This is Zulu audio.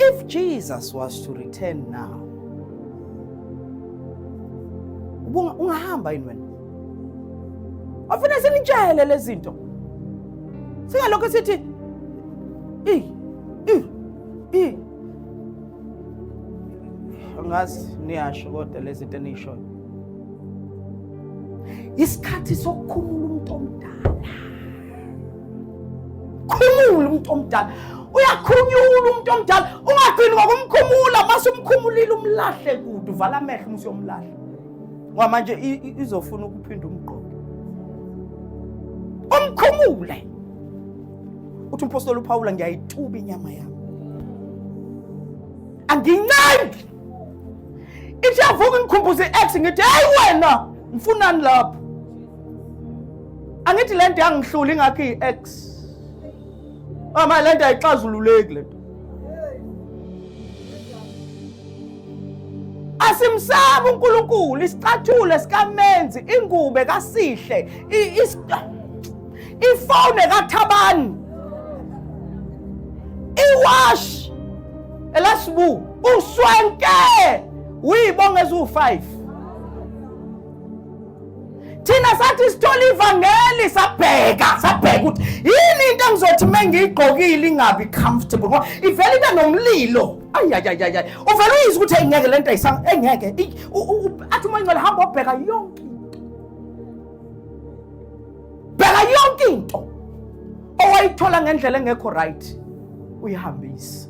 If Jesus was to return now, ungahamba yini wena? Afuna sinitshele lezi zinto. Singalokho sithi angazi niyasho kodwa lezi zinto enisho. Isikhathi sokukhumula umuntu omdala. Khumula umuntu omdala. Uyakhunyula umuntu omdala. Ungagcini ngokumkhumula, mase umkhumulile umlahle kude, uvala amehlo umsiyomlahle. Ngoba manje izofuna ukuphinda umgqoke. Umkhumule. Uthi umpostoli uPaul ngiyayituba inyama yami. Angincane. Ithi yavuka ngikhumbuze ex ngithi hey wena mfunani lapho. Angithi lento yangihlula ingakho ex. Mama lento ayixazululeki lento. Asimsaba uNkulunkulu, isicathulo sikamenzi, ingube kaSihle, ifone kaThabani. Iwash elasibu uswenke uyibonga ezu5. Thina sathi sithola ivangeli sabheka ukuthi yini into engizothi mengiyigqokile ingabi comfortable ngoba ivela ibe nomlilo. Ayayayay. Uvela uyizwa ukuthi engeke lento engeke. Athi uma ngihamba obheka yonke into. Bheka yonke into owayithola ngendlela engekho right uyihambisa.